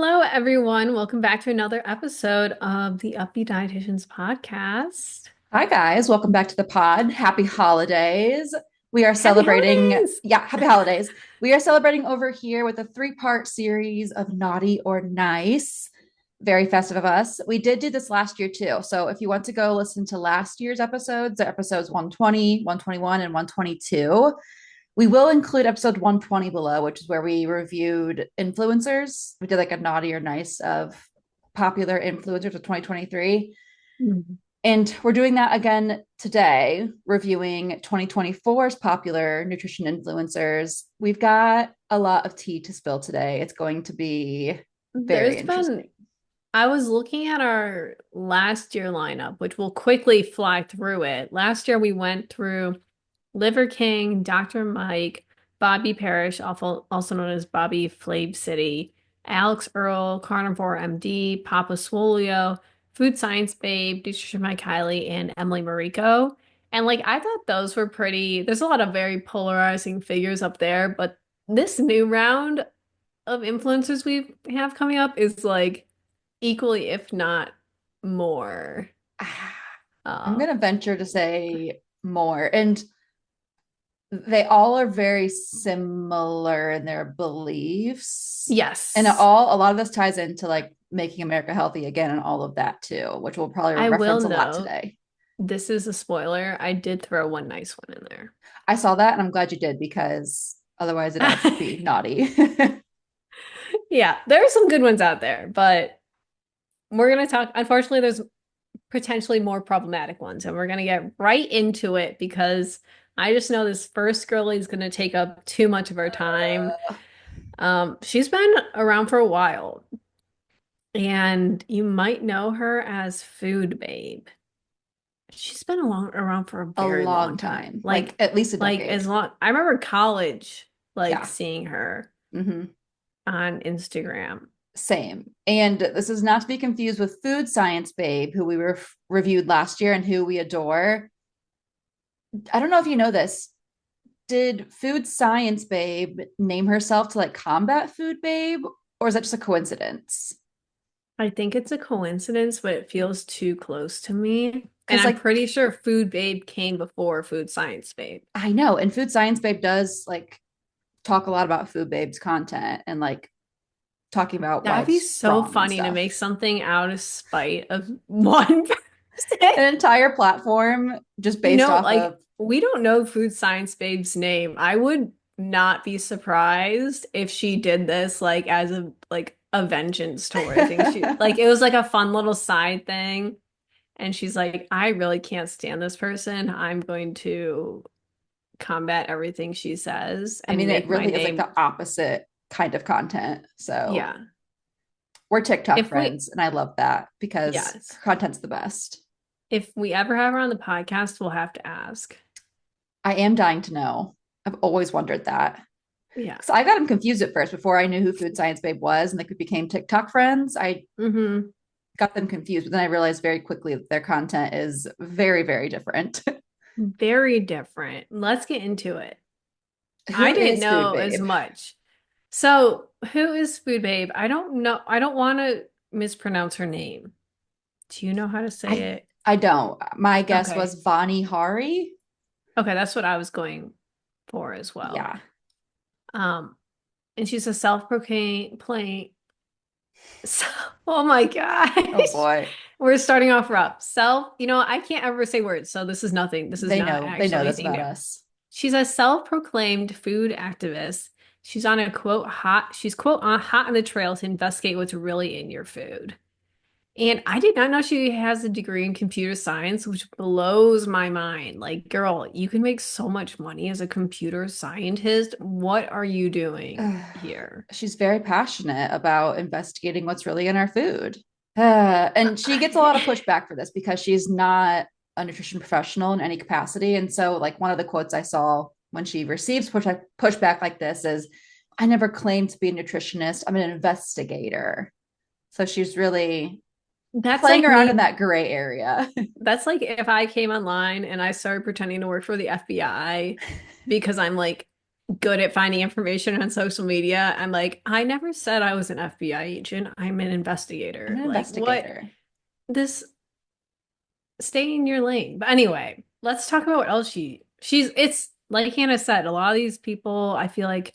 Hello, everyone. Welcome back to another episode of the Up-Beet Dietitians podcast. Hi, guys. Welcome back to the pod. Happy holidays. We are Happy celebrating, holidays! yeah, happy holidays. We are celebrating over here with a three-part series of Naughty or Nice. Very festive of us. We did do this last year too. So if you want to go listen to last year's episodes, they're episodes 120, 121, and 122. We will include episode 120 below, which is where we reviewed influencers. We did like a Naughty or Nice of popular influencers of 2023. Mhm. And we're doing that again today, reviewing 2024's popular nutrition influencers. We've got a lot of tea to spill today. It's going to be very There's been, interesting. I was looking at our last year lineup, which we'll quickly fly through it. Last year, we went through Liver King, Dr. Mike, Bobby Parrish, also known as Bobby Flav City, Alex Earl, Carnivore MD, Papa Swolio, Food Science Babe, Nutrition Mike Kylie, and Emily Mariko. And I thought those were pretty, there's a lot of very polarizing figures up there, but this new round of influencers we have coming up is equally, if not more. I'm Uh, going to venture to say more. And they all are very similar in their beliefs. And yes, a lot of this ties into like making America healthy again and all of that too, which we'll probably I will reference a lot note. today. This is a spoiler. I did throw one nice one in there. I saw that and I'm glad you did because otherwise it'd all be naughty. Yeah, there are some good ones out there, but we're gonna talk. Unfortunately, there's potentially more problematic ones, and we're gonna get right into it because I just know this first girlie is gonna take up too much of our time. She's been around for a while, and you might know her as Food Babe. She's been around for a A very long long time. time, like at least a As decade. long I remember college, Yeah. seeing her Hmm. on Instagram. Same. And this is not to be confused with Food Science Babe, who we reviewed last year and who we adore. I don't know if you know this. Did Food Science Babe name herself to like combat Food Babe, or is that just a coincidence? I think it's a coincidence, but it feels too close to me. And Because I'm like pretty sure Food Babe came before Food Science Babe. I know, and Food Science Babe does like talk a lot about Food Babe's content and like talking about why That'd be it's so wrong and funny to make stuff. something out of spite of one person. An entire platform just based off of We don't know Food Science Babe's name. I would not be surprised if she did this as a vengeance tour. I think she it was like a fun little side thing. And she's like, I really can't stand this person. I'm going to combat everything she says I and mean, it make my really is like name. the opposite kind of content. So Yeah. we're TikTok If we, friends, and I love that because yes. content's the best. If we ever have her on the podcast, we'll have to ask. I am dying to know. I've always wondered that. Yeah. Because I got him confused at first before I knew who Food Science Babe was and like we became TikTok friends. I Hmm. got them confused, but then I realized very quickly that their content is very, very different. Very different. Let's get into it. I Who didn't is Food know as Babe? much. So, who is Food Babe? I don't know. I don't want to mispronounce her name. Do you know how to say I it? I don't. My guess Okay. was Vani Hari. Okay, that's what I was going for as well. Yeah. Um, and she's a self-proclaimed plain. Oh my Oh gosh. boy. We're starting off rough. I can't ever say words, so this is nothing. This is not They know actually this anything about new. us. She's a self-proclaimed food activist. She's on a quote on hot on the trail to investigate what's really in your food. And I did not know she has a degree in computer science, which blows my mind. Like, girl, you can make so much money as a computer scientist. What are you doing here? She's very passionate about investigating what's really in our food. And she gets a lot of pushback for this because she's not a nutrition professional in any capacity. And so, like, one of the quotes I saw when she receives pushback like this is, I never claimed to be a nutritionist, I'm an investigator. So she's really That's playing like around in me. that gray area. That's like if I came online and I started pretending to work for the FBI because I'm good at finding information on social media. I'm like, I never said I was an FBI agent. I'm an I'm investigator. an Like, what? investigator. This, stay in your lane. But anyway, let's talk about what else it's like Hannah said, a lot of these people, I feel like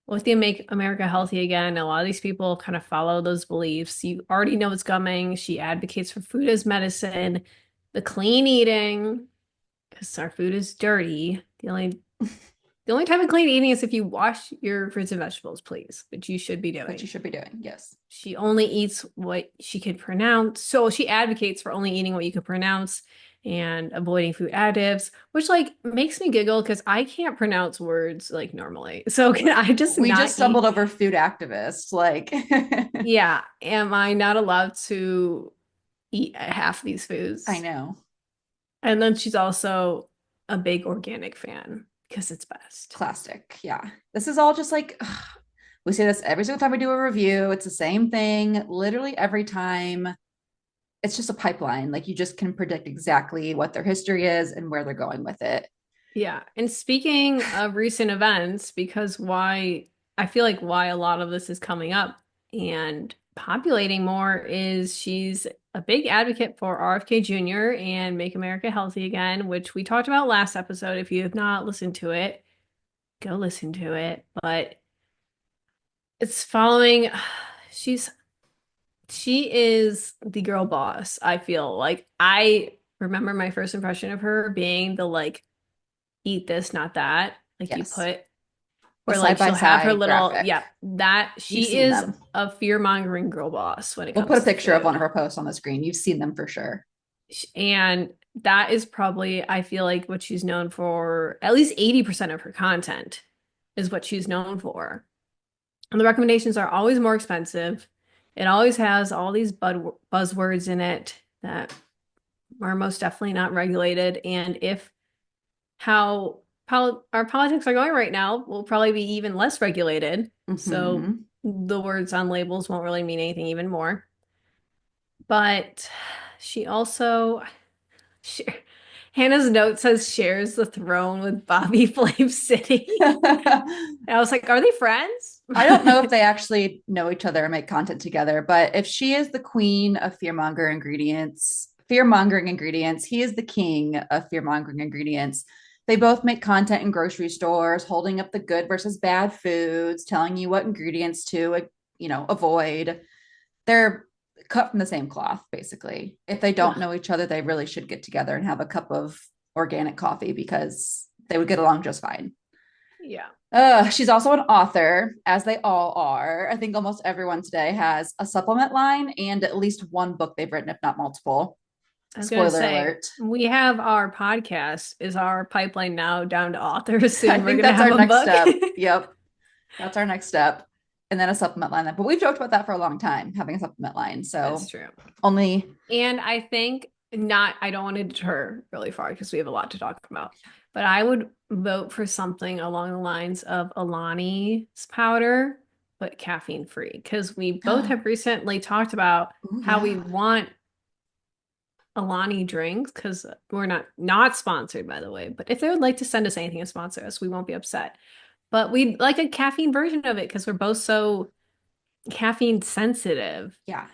with the Make America Healthy Again, a lot of these people kind of follow those beliefs. You already know what's coming. She advocates for food as medicine, the clean eating, because our food is dirty. The only time of clean eating is if you wash your fruits and vegetables, please, which you should be Which you doing. should be doing. Yes. She only eats what she can pronounce. So she advocates for only eating what you can pronounce and avoiding food additives, which like makes me giggle because I can't pronounce words like normally. So can I just We not just stumbled eat? over food activists. Like, Yeah, am I not allowed to eat half these I foods? know. And then she's also a big organic fan because it's best. Classic. Yeah. This is all just like, ugh, we say this every single time we do a review. It's the same thing literally every time. It's just a pipeline. Like, you just can predict exactly what their history is and where they're going with it. Yeah. And speaking of recent events, because why I feel like why a lot of this is coming up and populating more is she's a big advocate for RFK Jr. and Make America Healthy Again, which we talked about last episode. If you have not listened to it, go listen to it. But it's following, she's she is the girl boss, I feel. Like I remember my first impression of her being the like eat this, not that. Like you Yes. put, The or side like by she'll have her side little, graphic. yeah, that You've she seen is them. a fear-mongering girl boss when it We'll put a comes to picture of one of food. her posts on the screen. You've seen them for sure. And that is probably, I feel like what she's known for, at least 80% of her content is what she's known for. And the recommendations are always more expensive. It always has all these buzzwords in it that are most definitely not regulated. And if how our politics are going right now will probably be even less regulated. So Mm-hmm. the words on labels won't really mean anything even more. But she also, she, Hannah's note says shares the throne with Bobby Flame City. And I was like, are they friends? I don't know if they actually know each other or make content together, but if she is the queen of fear mongering ingredients, he is the king of fear mongering ingredients. They both make content in grocery stores, holding up the good versus bad foods, telling you what ingredients to, avoid. They're cut from the same cloth, basically. If they don't know each other, they really should get together and have a cup of organic coffee because they would get along just fine. Yeah. She's also an author, as they all are. I think almost everyone today has a supplement line and at least one book they've written, if not multiple. I was gonna Spoiler say, alert. we have our podcast is our pipeline now down to authors. I Soon we're think gonna that's our have a next book. step. Yep. That's our next step. And then a supplement line. But we've joked about that for a long time, having a supplement line. That's So true. only, And I think not, I don't want to deter really far because we have a lot to talk about, but I would vote for something along the lines of Alani's powder, but caffeine free. Because we both oh, have recently talked about how we yeah. want Alani drinks because we're not sponsored, by the way. But if they would like to send us anything to sponsor us, we won't be upset. But we'd like a caffeine version of it because we're both so caffeine sensitive. Yeah.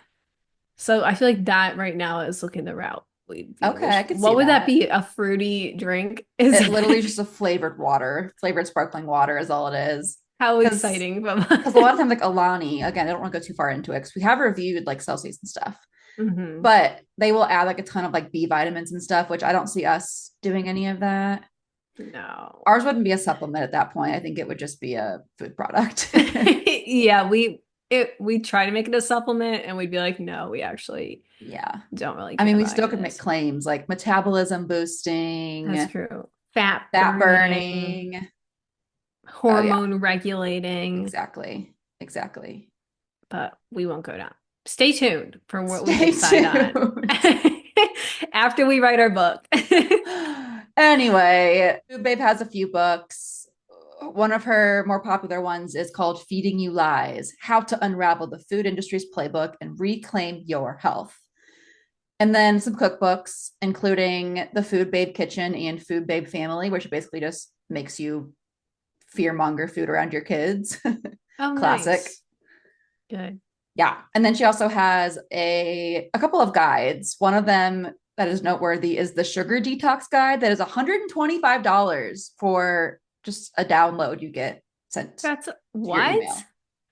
So I feel like that right now is looking the route we'd be Okay. I most. could see What would that that. be? A fruity drink? Is It literally is that just a flavored water, flavored sparkling water is all it is. how Because exciting? But because a lot of times like Alani, again, I don't want to go too far into it because we have reviewed like Celsius and stuff, hmm but they will add like a ton of like B vitamins and stuff, which I don't see us doing any of that. No. Ours wouldn't be a supplement at that point. I think it would just be a food product. Yeah, we try to make it a supplement and we'd be like, no, we actually Yeah. don't really I care mean, we about still any of could make this. claims like metabolism That's boosting, true. Fat fat burning, burning. Oh, yeah, hormone regulating, exactly. Exactly. but we won't go down. Stay tuned for what we Stay decide on tuned. after we write our book. Anyway, Food Babe has a few books. One of her more popular ones is called Feeding You Lies: How to Unravel the Food Industry's Playbook and Reclaim Your Health. And then some cookbooks, including the Food Babe Kitchen and Food Babe Family, which basically just makes you fearmonger food around your kids. Oh, Classic. nice. Good. Yeah. And then she also has a couple of guides. One of them that is noteworthy is the sugar detox guide that is $125 for just a download you get sent That's to your what? email.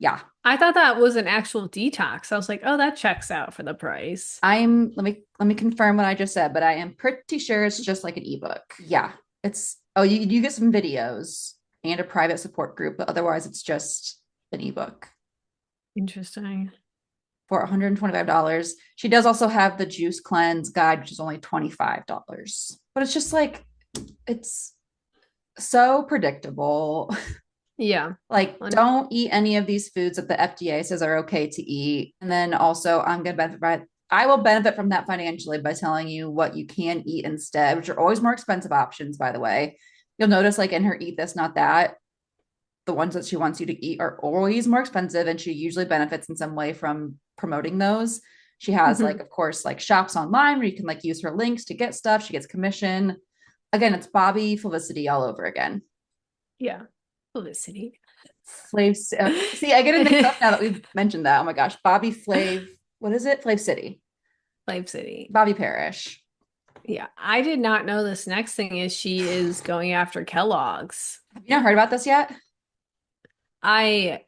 Yeah. I thought that was an actual detox. I was like, oh, that checks out for the price. Let me confirm what I just said, but I am pretty sure it's just like an ebook. Yeah. It's you get some videos and a private support group, but otherwise it's just an ebook Interesting. for $125. She does also have the juice cleanse guide, which is only $25. But it's just like it's so predictable. Yeah. Like, Un- don't eat any of these foods that the FDA says are okay to eat. And then also, I will benefit from that financially by telling you what you can eat instead, which are always more expensive options, by the way. You'll notice, like, in her Eat This, Not That, the ones that she wants you to eat are always more expensive. And she usually benefits in some way from promoting those. She has, like, Mhm. of course, like shops online where you can, like, use her links to get stuff. She gets commission. Again, it's Bobby Felicity all over again. Yeah. Publicity. Flav. See, I get it mixed up now that we've mentioned that. Oh my gosh, Bobby Flav. What is it? Flav City. Life City. Bobby Parish. Yeah. I did not know this next thing is she is going after Kellogg's. Have you not heard about this yet? I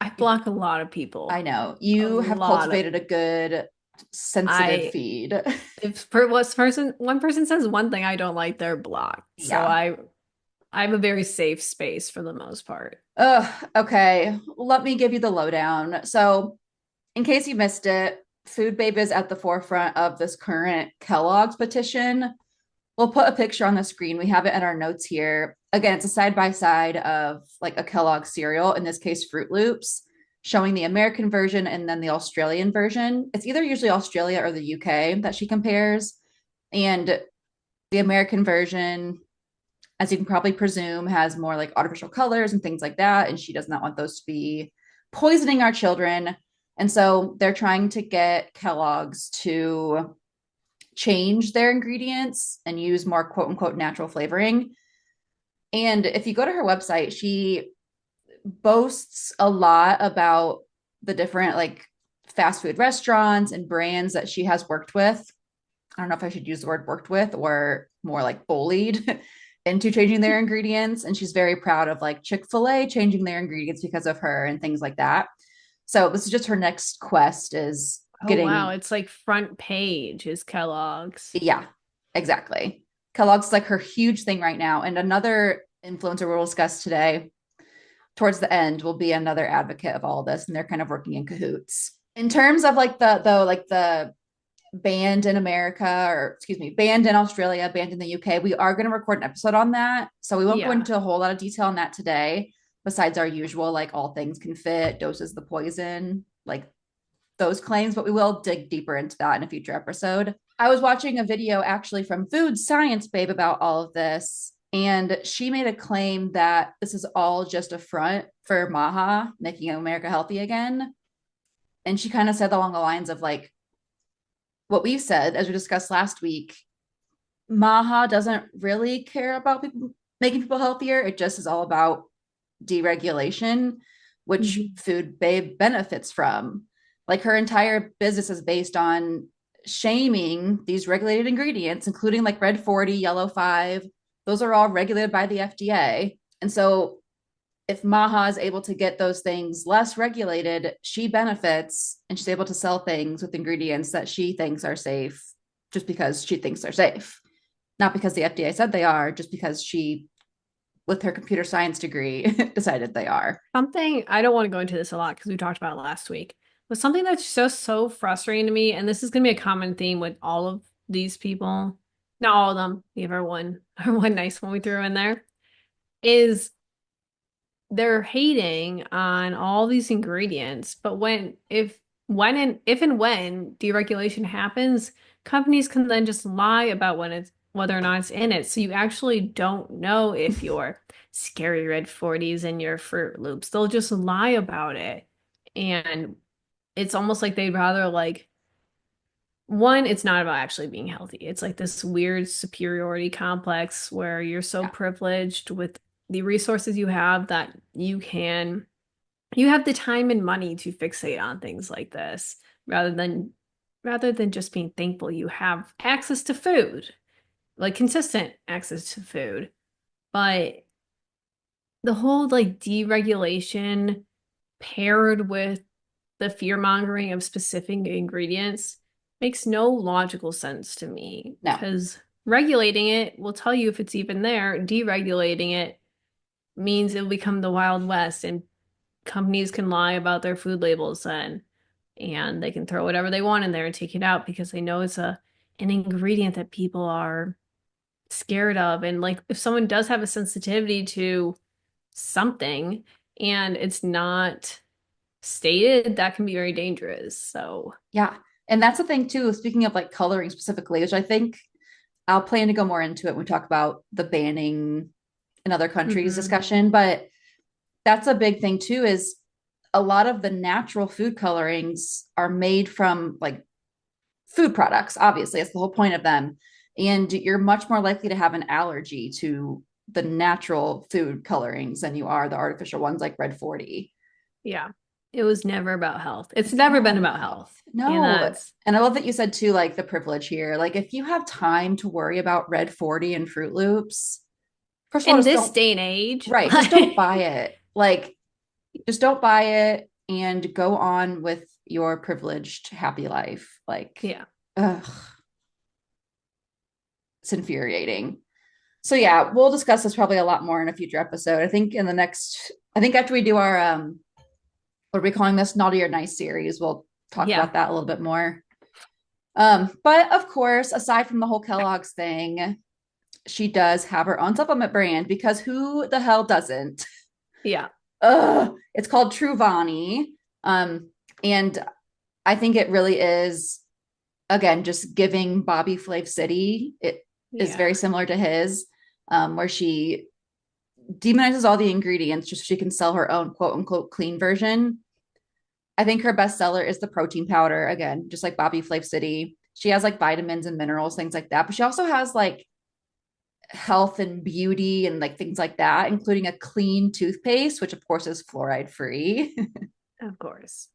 I block a lot of I people. know A you have lot of cultivated a good, sensitive I feed. if per what person one person says one thing I don't like, they're blocked. So Yeah. I have a very safe space for the most part. Okay. Let me give you the lowdown. So, in case you missed it, Food Babe is at the forefront of this current Kellogg's petition. We'll put a picture on the screen. We have it in our notes here. Again, it's a side by side of like a Kellogg cereal, in this case, Fruit Loops, showing the American version and then the Australian version. It's either usually Australia or the UK that she compares. And the American version, as you can probably presume, has more like artificial colors and things like that. And she does not want those to be poisoning our children. And so they're trying to get Kellogg's to change their ingredients and use more quote unquote natural flavoring. And if you go to her website, she boasts a lot about the different like fast food restaurants and brands that she has worked with. I don't know if I should use the word worked with or more like bullied into changing their ingredients. And she's very proud of like Chick-fil-A changing their ingredients because of her and things like that. So this is just her next quest is Oh wow, getting, it's like front page is Kellogg's. yeah, exactly. Kellogg's like her huge thing right now. And another influencer we'll discuss today towards the end will be another advocate of all of this. And they're kind of working in cahoots. In terms of like the banned in America, or excuse me, banned in Australia, banned in the UK, we are going to record an episode on that. So we won't go Yeah. into a whole lot of detail on that today, besides our usual, like all things can fit, doses the poison, like those claims, but we will dig deeper into that in a future episode. I was watching a video actually from Food Science Babe about all of this, and she made a claim that this is all just a front for Maha making America healthy again. And she kind of said along the lines of like what we've said, as we discussed last week, Maha doesn't really care about people, making people healthier. It just is all about deregulation, which Mhm. Food Babe benefits from. Like her entire business is based on shaming these regulated ingredients, including like red 40, yellow 5. Those are all regulated by the FDA. And so if Maha is able to get those things less regulated, she benefits and she's able to sell things with ingredients that she thinks are safe just because she thinks they're safe. Not because the FDA said they are, just because she, with her computer science degree, decided they are. Something I don't want to go into this a lot because we talked about it last week, but something that's just so frustrating to me, and this is gonna be a common theme with all of these people, not all of them, leave her one her one nice one we threw in there, is they're hating on all these ingredients, but if and when deregulation happens, companies can then just lie about when it's whether or not it's in it. So you actually don't know if your scary red 40s and your Fruit Loops. They'll just lie about it. And it's almost like they'd rather like one, it's not about actually being healthy. It's like this weird superiority complex where you're so Yeah. privileged with the resources you have that you have the time and money to fixate on things like this rather than rather than just being thankful you have access to food, like consistent access to food. But the whole like deregulation paired with the fear mongering of specific ingredients makes no logical sense to me No. because regulating it will tell you if it's even there. Deregulating it means it'll become the Wild West and companies can lie about their food labels then and they can throw whatever they want in there and take it out because they know it's a an ingredient that people are scared of. And like if someone does have a sensitivity to something and it's not stated, that can be very dangerous. So, Yeah. And that's the thing too, speaking of like coloring specifically, which I think I'll plan to go more into it when we talk about the banning in other countries mhm. discussion. But that's a big thing too, is a lot of the natural food colorings are made from like food products, obviously. That's the whole point of them. And you're much more likely to have an allergy to the natural food colorings than you are the artificial ones like Red 40. Yeah. It was never about health. It's It's never not been about about health. health. And No. that's And I love that you said too, like the privilege here. Like if you have time to worry about Red 40 and Fruit Loops, first of all, in just this don't, day and age, right, just don't like, buy it. Like, just don't buy it and go on with your privileged, happy life. Like, yeah. ugh, it's infuriating. So yeah, we'll discuss this probably a lot more in a future episode. I think in the next, I think after we do our what are we calling this, naughty or nice series, we'll talk Yeah. about that a little bit more. But of course, aside from the whole Kellogg's thing, she does have her own supplement brand because who the hell doesn't? Yeah. It's called Truvani. And I think it really is, again, just giving Bobby Flav City. It is very Yeah. similar to his, where she demonizes all the ingredients just so she can sell her own quote unquote clean version. I think her best seller is the protein powder, again, just like Bobby Flav City. She has like vitamins and minerals, things like that. But she also has like health and beauty and like things like that, including a clean toothpaste, which of course is fluoride free. Of course.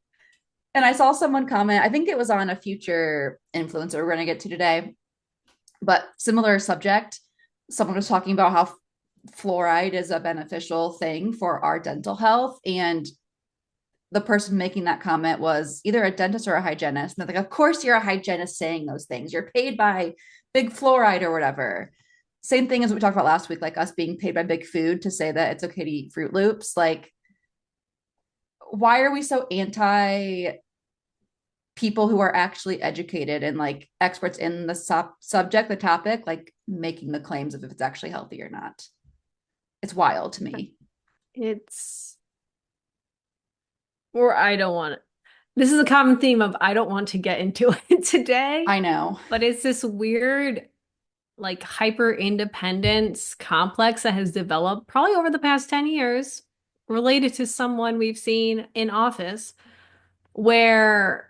And I saw someone comment, I think it was on a future influencer we're going to get to today, but similar subject. Someone was talking about how fluoride is a beneficial thing for our dental health. And the person making that comment was either a dentist or a hygienist. And they're like, of course, you're a hygienist saying those things. You're paid by big fluoride or whatever. Same thing as what we talked about last week, like us being paid by big food to say that it's okay to eat Fruit Loops. Like, why are we so anti people who are actually educated and like experts in the subject, the topic, like making the claims of if it's actually healthy or not? It's wild to me. It's or I don't want it. This is a common theme of I don't want to get into it today, I know. but it's this weird like hyper independence complex that has developed probably over the past 10 years related to someone we've seen in office where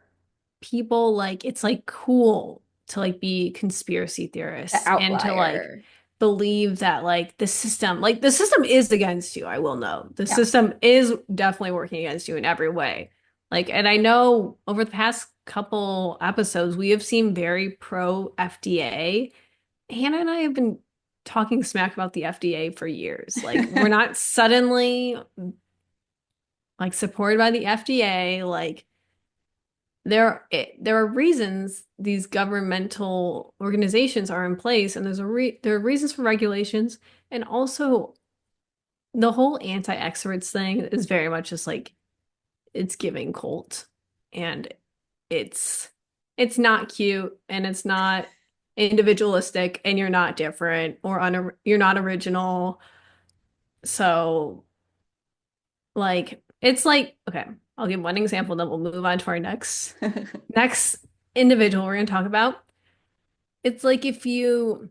people like it's like cool to like be conspiracy The theorists and to like outlier. believe that like the system is against you. I will know. The Yeah. system is definitely working against you in every way. Like, and I know over the past couple episodes, we have seen very pro FDA. Hannah and I have been talking smack about the FDA for years. Like, we're not suddenly like supported by the FDA. Like, there are reasons these governmental organizations are in place, and there are reasons for regulations, and also the whole anti-experts thing is very much just like it's giving cult, and it's it's not cute, and it's not individualistic, and you're not different or you're not original. So like it's like okay, I'll give one example, then we'll move on to our next individual we're going to talk about. It's like if you,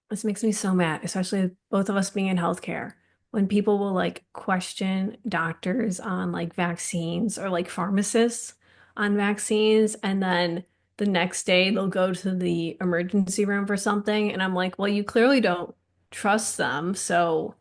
this makes me so mad, especially both of us being in healthcare, when people will like question doctors on like vaccines or like pharmacists on vaccines, and then the next day they'll go to the emergency room for something, and I'm like, well, you clearly don't trust them, so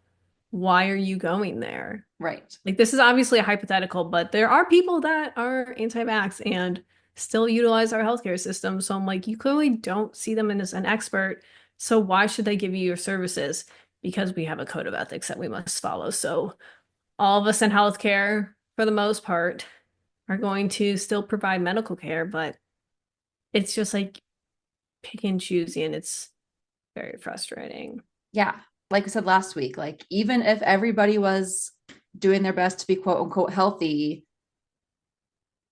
why are you going there? Right. Like, this is obviously a hypothetical, but there are people that are anti-vax and still utilize our healthcare system. So I'm like, you clearly don't see them as an expert. So why should they give you your services? Because we have a code of ethics that we must follow. So all of us in healthcare, for the most part, are going to still provide medical care, but it's just like pick and choosy, and it's very frustrating. Yeah. Like I said last week, like even if everybody was doing their best to be quote unquote healthy,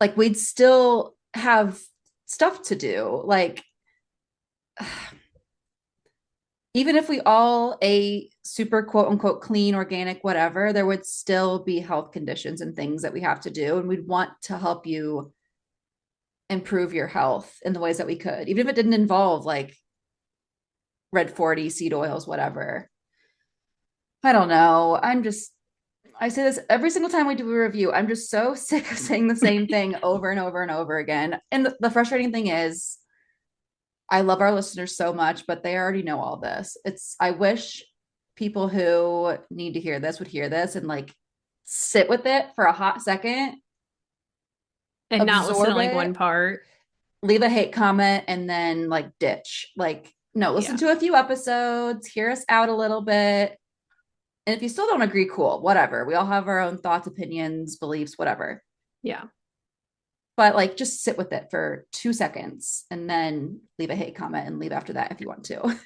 like we'd still have stuff to do. Like even if we all ate super quote unquote clean, organic, whatever, there would still be health conditions and things that we have to do. And we'd want to help you improve your health in the ways that we could, even if it didn't involve like red 40 seed oils, whatever. I don't know. I say this every single time we do a review. I'm just so sick of saying the same thing over and over and over again. And the frustrating thing is, I love our listeners so much, but they already know all this. I wish people who need to hear this would hear this and like sit with it for a hot second, And not listen to absorb like it, one part. leave a hate comment, and then like ditch. Like, no, listen Yeah. to a few episodes, hear us out a little bit. And if you still don't agree, cool, whatever. We all have our own thoughts, opinions, beliefs, whatever. Yeah. But like just sit with it for 2 seconds and then leave a hate comment and leave after that if you want to.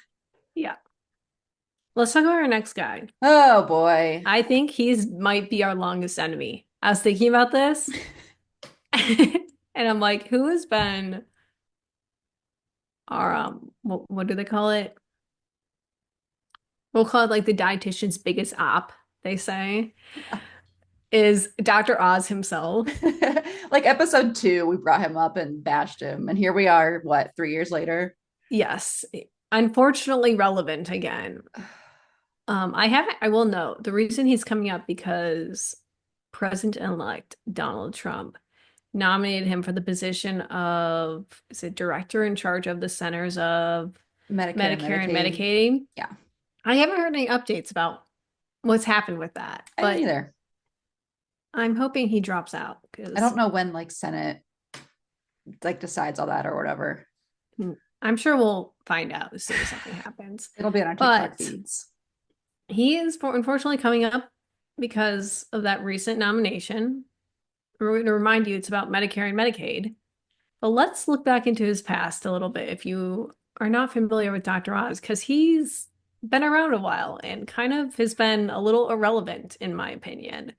Yeah. Let's talk about our next guy. Oh boy. I think he's might be our longest enemy. I was thinking about this and I'm like, who has been our what do they call it? We'll call it like the dietitian's biggest op, they say, is Dr. Oz himself. Like episode 2, we brought him up and bashed him. And here we are, what, 3 years later? Yes. Unfortunately relevant again. I will note the reason he's coming up because President-elect Donald Trump nominated him for the position of, is it director in charge of the Centers of Medicare and Medicare and Medicaid. Medicaid? Yeah, I haven't heard any updates about what's happened with that, I haven't but either. I'm hoping he drops out I because don't know when like Senate like decides all that or whatever. I'm sure we'll find out as soon as something happens. It'll be on our TikTok But feeds. he is unfortunately coming up because of that recent nomination. We're going to remind you it's about Medicare and Medicaid. But let's look back into his past a little bit if you are not familiar with Dr. Oz, because he's been around a while and kind of has been a little irrelevant, in my opinion.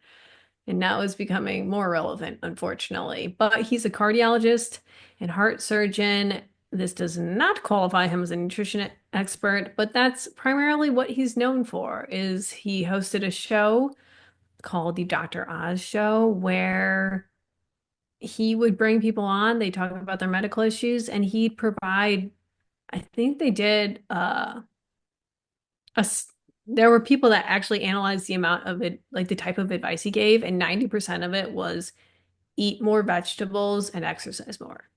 And now is becoming more relevant, unfortunately. But he's a cardiologist and heart surgeon. This does not qualify him as a nutrition expert, but that's primarily what he's known for, is he hosted a show called the Dr. Oz Show where he would bring people on, they talk about their medical issues, and he'd provide, I think they did a there were people that actually analyzed the amount of it, like the type of advice he gave, and 90% of it was eat more vegetables and exercise more.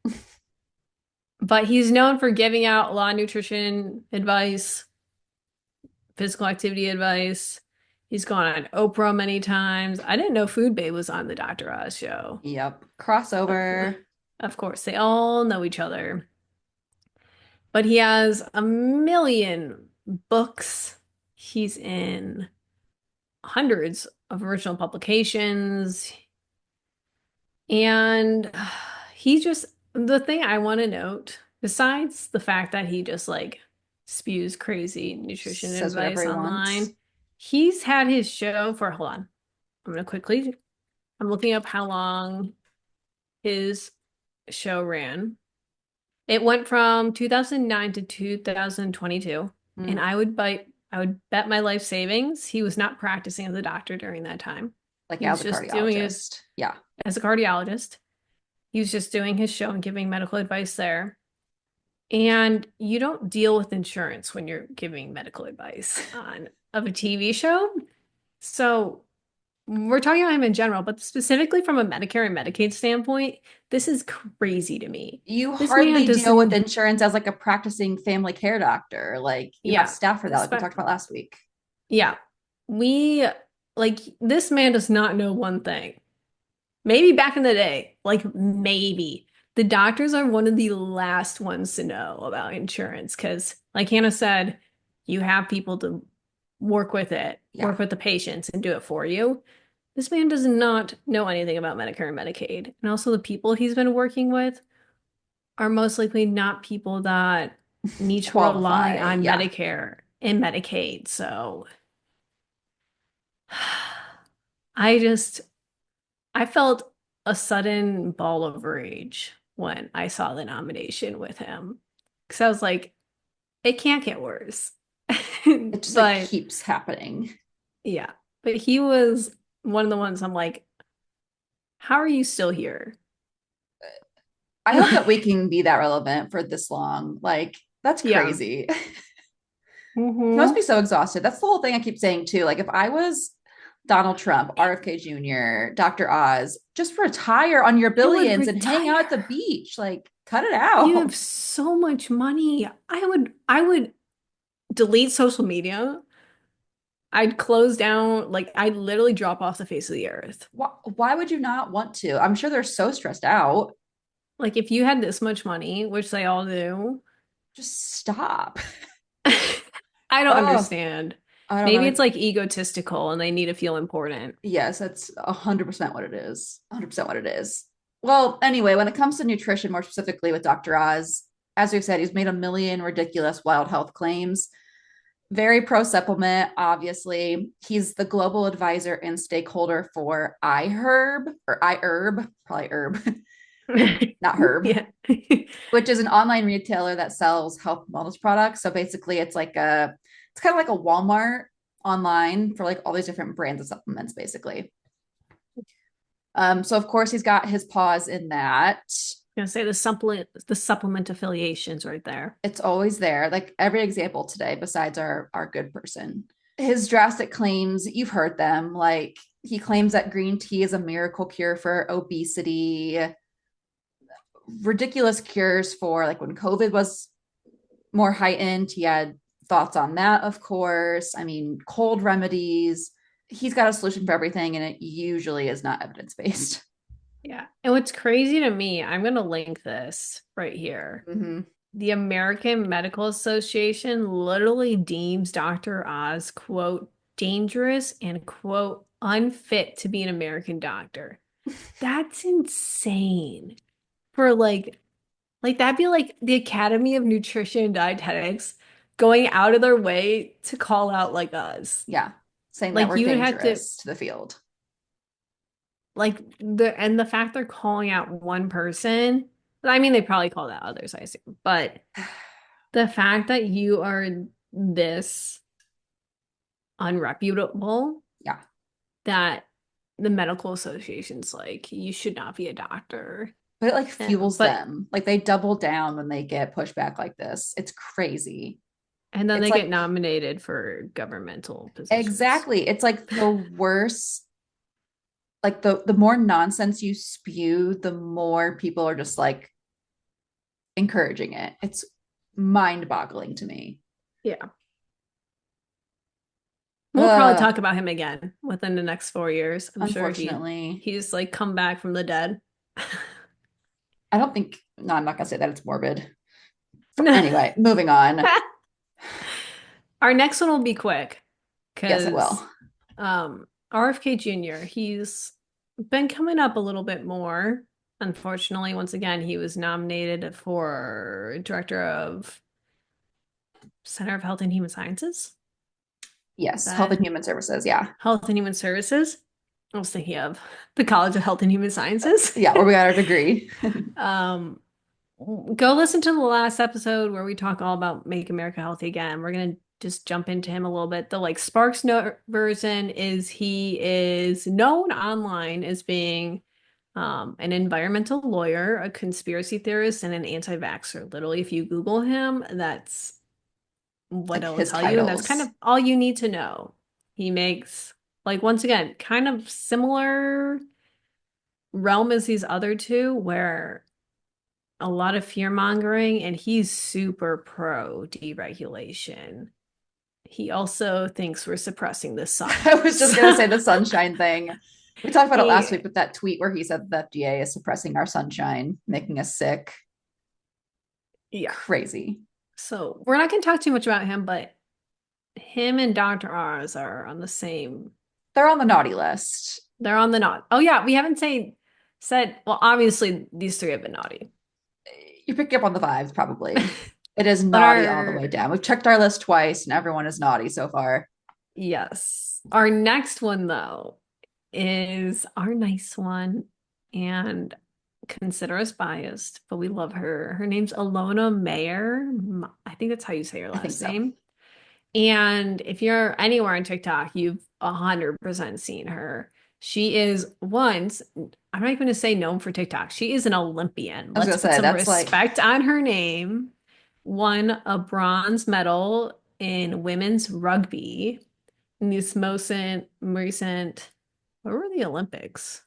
But he's known for giving out a lot of nutrition advice, physical activity advice. He's gone on Oprah many times. I didn't know Food Babe was on the Dr. Oz show. Yep. Of, Crossover. of course, they all know each other. But he has a million books. He's in hundreds of original publications. And he just, the thing I want to note, besides the fact that he just like spews crazy nutrition Says whatever advice he wants. online, he's had his show for, hold on, I'm looking up how long his show ran. It went from 2009 to 2022, and Mm, I would bet my life savings he was not practicing as a doctor during that time. like He as was a just doing it cardiologist. Yeah. as a cardiologist. He was just doing his show and giving medical advice there. And you don't deal with insurance when you're giving medical advice on of a TV show. So we're talking about him in general, but specifically from a Medicare and Medicaid standpoint, this is crazy to me. You This man hardly deal with doesn't, insurance as like a practicing family care doctor. Like you have yeah, staff for that, like we spe- talked about last week. yeah. we like this man does not know one thing. Maybe back in the day, like maybe the doctors are one of the last ones to know about insurance because, like Hannah said, you have people to work with it, Yeah. work with the patients and do it for you. This man does not know anything about Medicare and Medicaid. And also, the people he's been working with are most likely not people that need to rely Qualify. on Yeah. Medicare and Medicaid. So I just I felt a sudden ball of rage when I saw the nomination with him. Because I was like, it can't get worse. It just like But keeps happening. yeah, but he was one of the ones I'm like, how are you still here? I hope that we can be that relevant for this long. Like, that's Yeah. crazy. He must be Hmm. so exhausted. That's the whole thing I keep saying too. Like, if I was Donald Trump, RFK Jr., Dr. Oz, just retire on your I would billions and hang out at the retire. beach. Like, cut it You have out. so much money. I would delete social media. I'd close down, like I'd literally drop off the face of the earth. Why would you not want to? I'm sure they're so stressed out. Like if you had this much money, which they all do, Just stop. I don't Oh, understand. I don't Maybe it's know. like egotistical and they need to feel important. Yes, that's 100% what it is. 100% what it is. Well, anyway, when it comes to nutrition, more specifically with Dr. Oz, as we've said, he's made a million ridiculous wild health claims. Very pro supplement, obviously. He's the global advisor and stakeholder for iHerb or iHerb, probably herb, not herb, Yeah. which is an online retailer that sells health and wellness products. So basically, it's kind of like a Walmart online for like all these different brands of supplements, basically. So of course he's got his paws in that. Gonna say the supplement affiliations right there. It's always there, like every example today, besides our good person. His drastic claims, you've heard them. Like he claims that green tea is a miracle cure for obesity, ridiculous cures for like when COVID was more heightened. He had thoughts on that, of course. I mean, cold remedies. He's got a solution for everything, and it usually is not evidence based. Yeah. And what's crazy to me, I'm gonna link this right here. Mm-hmm. The American Medical Association literally deems Dr. Oz, quote, dangerous and, quote, unfit to be an American doctor. That's insane. For like that'd be like the Academy of Nutrition and Dietetics going out of their way to call out like us. Yeah, saying that Like we're you would have to dangerous to the field. like the fact they're calling out one person, I mean they probably called out others, I assume, but the fact that you are this unreputable Yeah, that the medical association's like you should not be a doctor. but it like fuels But them. Like they double down when they get pushback like this. It's crazy. and then It's they get like nominated for governmental positions. exactly. It's like the worst. Like the more nonsense you spew, the more people are just like encouraging it. It's mind-boggling to me. Yeah. We'll probably Uh, talk about him again within the next 4 years. I'm sure unfortunately, he's like come back from the dead. I don't think. No, I'm not gonna say that. It's morbid. Anyway, moving on. Our next one will be quick Yes, it because will. RFK Jr., he's been coming up a little bit more. Unfortunately, once again, he was nominated for Director of Center of Health and Human Sciences. Yes, Health That and Human Services. Yeah, Health and Human Services. I was thinking of the College of Health and Human Sciences. yeah, where we got our degree. Um, go listen to the last episode where we talk all about Make America Healthy Again. We're gonna just jump into him a little bit. The like Sparks note version is he is known online as being an environmental lawyer, a conspiracy theorist, and an anti-vaxxer. Literally, if you Google him, that's what Like it'll his tell you, and that's kind titles. of all you need to know. He makes like once again kind of similar realm as these other two, where a lot of fear mongering, and he's super pro deregulation. he also thinks we're suppressing the sun. I was just gonna So say the sunshine thing. We talked about it last he, week with that tweet where he said the FDA is suppressing our sunshine, making us sick. yeah. Crazy. So we're not going to talk too much about him, but him and Dr. Oz are on the same. They're on the naughty list. They're on the naughty. Oh yeah, we haven't said. Well, obviously these three have been naughty, You pick up on the vibes, probably. It is but naughty all the way down. We've checked our list twice, and everyone is naughty so far. yes, our next one though is our nice one, and consider us biased, but we love her. Her name's Ilona Maher. I think that's how you say her I think last so. name. And if you're anywhere on TikTok, you've 100% seen her. She is once, I'm not even going to say known for TikTok. She is an Olympian. I was Let's gonna put say some that's like respect on her name. Won a bronze medal in women's rugby in this most recent, what were the Olympics?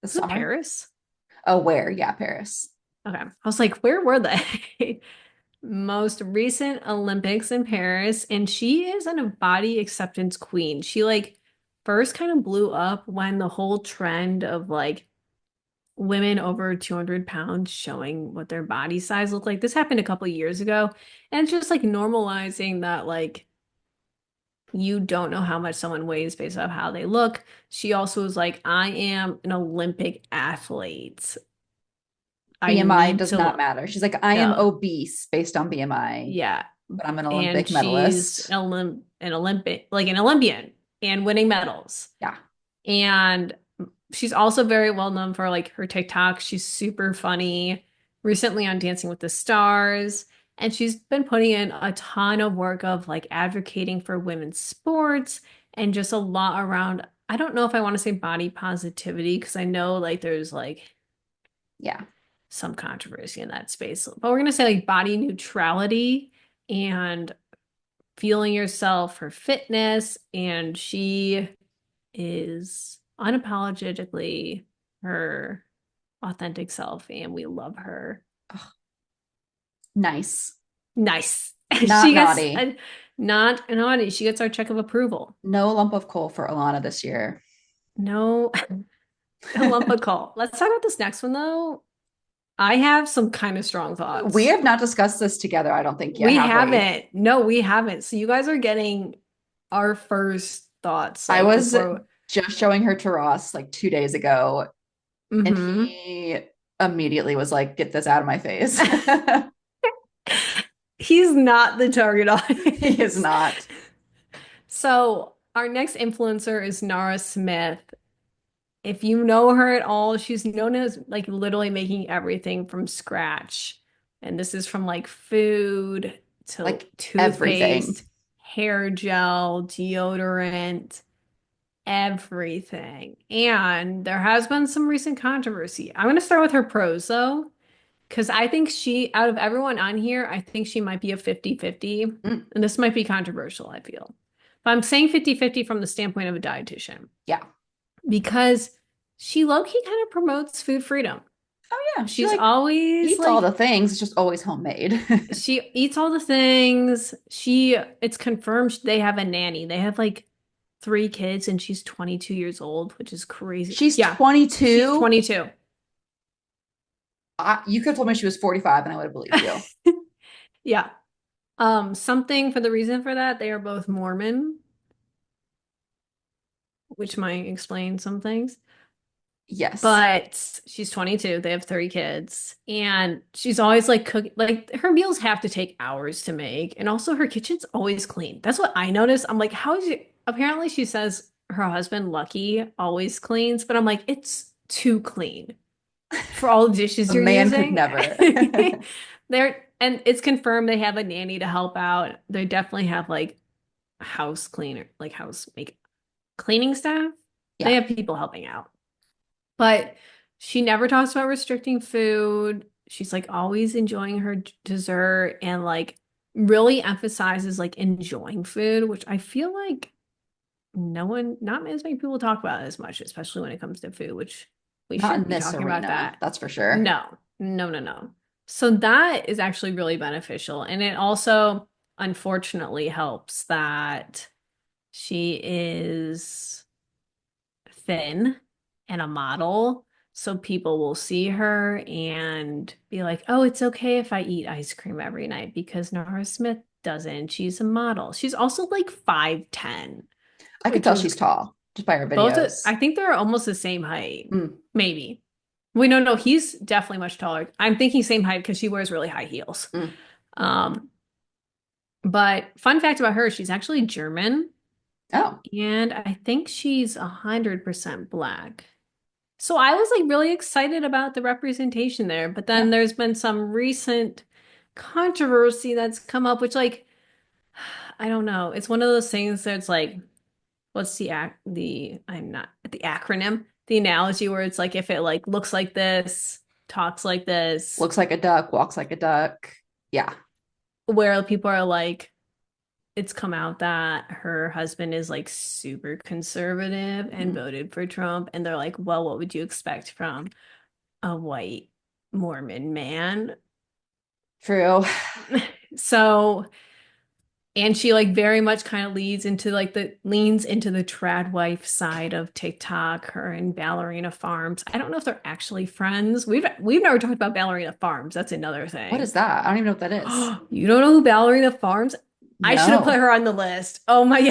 the Was it summer. Paris? Oh, where? Yeah, Paris. Okay. I was like, where were they? Most recent Olympics in Paris, and she is a body acceptance queen. She like first kind of blew up when the whole trend of like women over 200 pounds showing what their body size looked like. This happened a couple of years ago, and it's just like normalizing that like you don't know how much someone weighs based off how they look. She also was like, I am an Olympic athlete. I BMI need does to not look. matter. She's like, I am Yeah. obese based on BMI, Yeah. but I'm an And Olympic she's medalist. an Olympic, like an Olympian and winning medals. Yeah. And she's also very well known for like her TikTok. She's super funny. Recently on Dancing with the Stars. And she's been putting in a ton of work of like advocating for women's sports and just a lot around. I don't know if I want to say body positivity because I know like there's like Yeah. some controversy in that space, but we're gonna say like body neutrality and feeling yourself, her fitness, and she is unapologetically her authentic self, and we love her. Ugh, nice. Nice. Not She gets naughty. not naughty. She gets our check of approval. No lump of coal for Ilana this year. No, a lump of coal. Let's talk about this next one though. I have some kind of strong We thoughts. have not discussed this together, I don't think yet, We have we? haven't. No, we haven't. So you guys are getting our first thoughts, I like was before. just showing her to Ross like 2 days ago, and Hmm. he immediately was like, get this out of my face. He's not the target He is audience. not. So our next influencer is Nara Smith. If you know her at all, she's known as like literally making everything from scratch. And this is from like food to Like everything. toothpaste, hair gel, deodorant, everything. And there has been some recent controversy. I'm going to start with her pros though, because I think she, out of everyone on here, I think she might be a 50-50. Mm, And this might be controversial, I feel. But I'm saying 50-50 from the standpoint of a dietitian yeah. because she low-key kind of promotes food freedom. Oh yeah. She She's like always eats all like the things, it's just always homemade. she eats all the things. It's confirmed they have a nanny. They have like three kids and she's 22 years old, which is crazy. She's Yeah, she's 22. 22. You could have told me she was 45 and I would have believed you. Yeah. Something for the reason for that, they are both Mormon, which might explain some things. Yes. But she's 22. They have three kids. And she's always like cooking, like her meals have to take hours to make. And also her kitchen's always clean. That's what I noticed. I'm like, how is it? Apparently she says her husband, Lucky, always cleans, but I'm like, it's too clean for all the dishes A you're man could using. never. And it's confirmed they have a nanny to help out. They definitely have like house cleaner, like house make cleaning staff. They Yeah. have people helping out. But she never talks about restricting food. She's like always enjoying her dessert and like really emphasizes like enjoying food, which I feel like not as many people talk about it as much, especially when it comes to food, which we Not should in be this talking about arena, that. that's for sure. No, no, no, no. So that is actually really beneficial. And it also unfortunately helps that she is thin and a model. So people will see her and be like, oh, it's okay if I eat ice cream every night because Nara Smith doesn't. She's a model. She's also like 5'10", I could which tell is she's tall just by her both, videos. I think they're almost the same height. Mm, Maybe. Wait, no, no, he's definitely much taller. I'm thinking same height because she wears really high heels. mm. Um, but fun fact about her, she's actually German, Oh, and I think she's 100% black. So I was like really excited about the representation there, but then yeah. there's been some recent controversy that's come up, which like I don't know. It's one of those things that's like, what's the I'm not the acronym, the analogy where it's like if it like looks like this, talks like this, Looks like a duck, walks like a duck. Yeah. where people are like, it's come out that her husband is like super conservative and Mm, voted for Trump, and they're like, well, what would you expect from a white Mormon man? true. So, and she like very much kind of leans into the trad wife side of TikTok, her and Ballerina Farms. I don't know if they're actually friends. We've never talked about Ballerina Farms. That's another What thing. is that? I don't even know what that is. You don't know who Ballerina Farms? I should have put No. her on the list. Oh my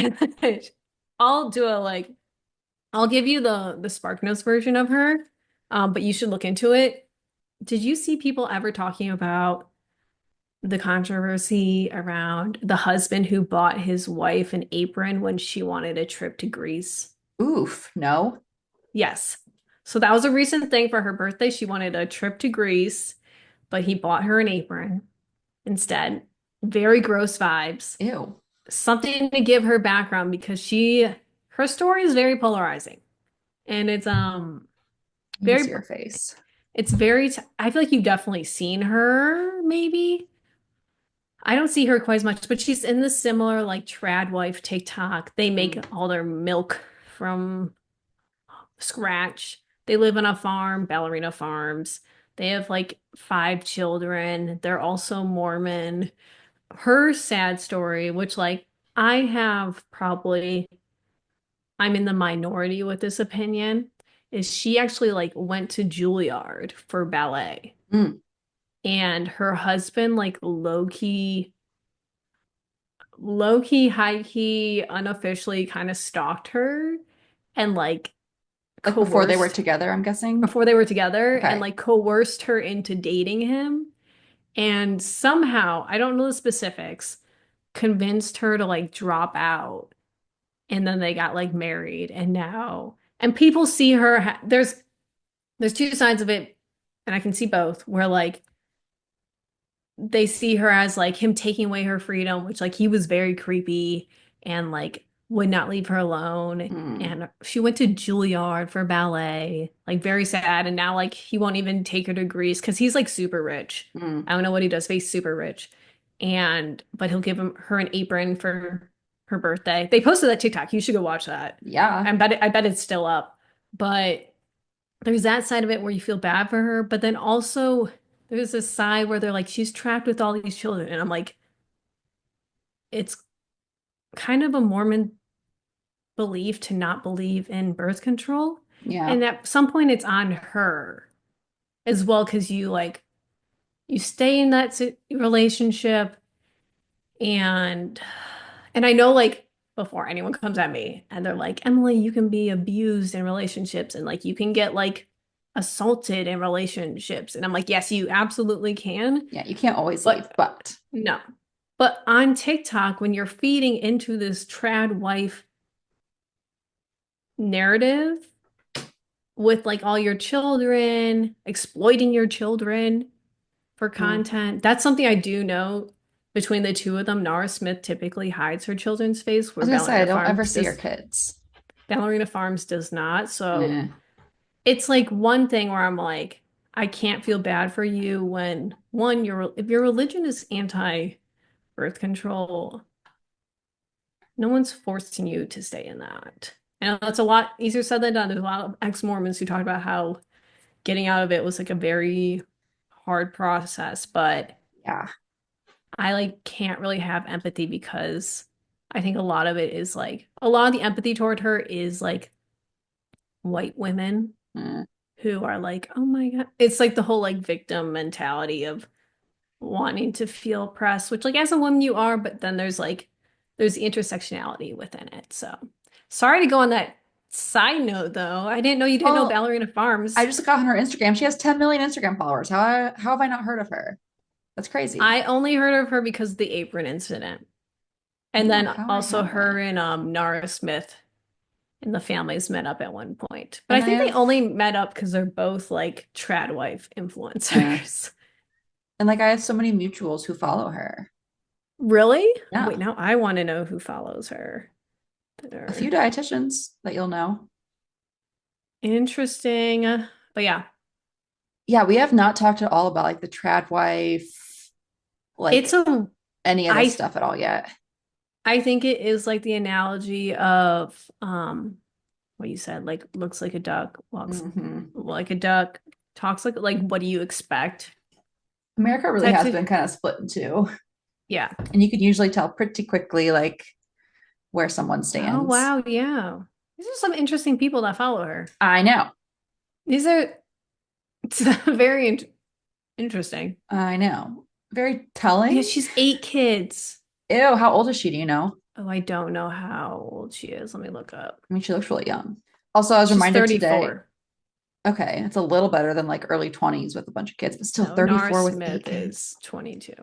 gosh. I'll do a like I'll give you the SparkNotes version of her. But you should look into it. Did you see people ever talking about the controversy around the husband who bought his wife an apron when she wanted a trip to Greece? Oof. No. Yes. So that was a recent thing for her birthday. She wanted a trip to Greece, but he bought her an apron instead. Very gross vibes. Ew. Something to give her background because her story is very polarizing. And Let me see very her face. it's very I feel like you've definitely seen her maybe. I don't see her quite as much, but she's in the similar like trad wife TikTok. They make Mm, all their milk from scratch. They live on a farm, Ballerina Farms. They have like 5 children. They're also Mormon. Her sad story, which like I have probably I'm in the minority with this opinion, is she actually like went to Juilliard for ballet. mm. And her husband like low key, high key, unofficially kind of stalked her and like Like before they were coerced together, I'm guessing. before they were together and Okay. like coerced her into dating him. And somehow, I don't know the specifics, convinced her to like drop out. And then they got like married and now, and people see her, there's two sides of it, and I can see both, where like they see her as like him taking away her freedom, which like he was very creepy and like would not leave her alone. Mm, And she went to Juilliard for ballet, like very sad. And now like he won't even take her to Greece because he's like super rich. mm. I don't know what he does, but he's super rich. And but he'll give her an apron for her birthday. They posted that TikTok. You should go watch that. Yeah. I bet it's still up. But there's that side of it where you feel bad for her, but then also there's this side where they're like, she's trapped with all these children. And I'm like, it's kind of a Mormon belief to not believe in birth control. Yeah. And at some point, it's on her as well, because you stay in that relationship and I know like before anyone comes at me and they're like, Emily, you can be abused in relationships and like you can get like assaulted in relationships. And I'm like, yes, you absolutely can. Yeah. You can't always leave, But but no. But on TikTok, when you're feeding into this trad wife narrative with like all your children, exploiting your children for mm. content, that's something I do know between the two of them. Nara Smith typically hides her children's face, I where was gonna say I don't ever see your kids. Ballerina Farms does not. So Yeah. it's like one thing where I'm like, I can't feel bad for you when one, if your religion is anti-birth control, no one's forcing you to stay in that. And that's a lot easier said than done. There's a lot of ex-Mormons who talked about how getting out of it was like a very hard process, but Yeah. I like can't really have empathy because I think a lot of it is like a lot of the empathy toward her is like white women Mm. who are like, oh my God. It's like the whole like victim mentality of wanting to feel oppressed, which like as a woman you are, but then there's intersectionality within it. So sorry to go on that side note though. I didn't know you didn't know Well, Ballerina I Farms. just got on her Instagram. She has 10 million Instagram followers. How have I not heard of her? That's crazy. I only heard of her because of the apron incident. I And don't know then how I also her haven't. and Nara Smith and the families met up at one point. But I And I think they have, only met up because they're both like trad wife uh, influencers. and like I have so many mutuals who follow her. Really? Yeah, Wait, now I want to know who follows her. a few They're dietitians that you'll know. interesting. But yeah, Yeah, we have not talked at all about like the trad wife, it's like a any of this I stuff at all yet. I think it is like the analogy of what you said, like looks like a duck, walks Hmm. like a duck, talks like what do you expect? America really Type has to been kind of split in two, yeah. and you can usually tell pretty quickly like where someone Oh stands. wow, yeah. These are some interesting people that follow her. I know, These are it's very interesting. I know. Very Yeah, telling. she's 8 kids. Ew, how old is she? Do you know? Oh, I don't know how old she is. Let me look up. I mean, she looks really young. Also, I was She's reminded today, 34. okay, it's a little better than like early 20s with a bunch of kids, but still No, Nara 34 with eight Smith kids. is 22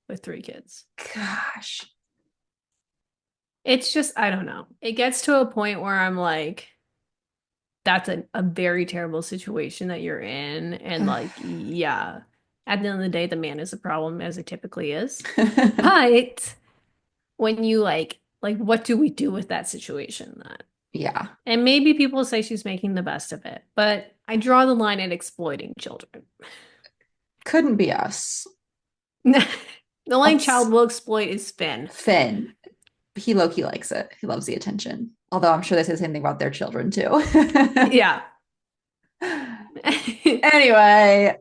with 3 kids. Gosh. It's just, I don't know. It gets to a point where I'm like, that's a very terrible situation that you're in. And like, yeah, at the end of the day, the man is a problem as it typically is. But when you like, what do we do with that situation then? Yeah, And maybe people say she's making the best of it, but I draw the line at exploiting children. couldn't be us. The only child Let's we'll exploit is Finn. Finn. He low key likes it. He loves the attention. Although I'm sure they say the same thing about their children too. Yeah. Anyway,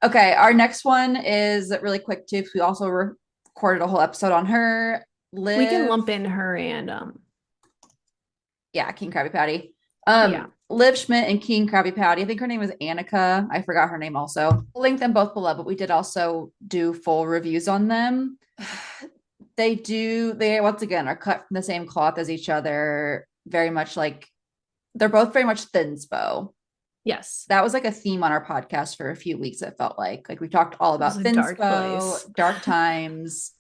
okay, our next one is really quick too, because we also recorded a whole episode on her. We can Liv, lump in her and yeah, King Krabby Patty. yeah. Liv Schmidt and King Krabby Patty. I think her name was Annika. I forgot her name also. We'll link them both below, but we did also do full reviews on them. They once again are cut from the same cloth as each other, very much like they're both very much thinspo. Yes. That was like a theme on our podcast for a few weeks, it felt like we talked all It was about a dark thinspo, place. dark times.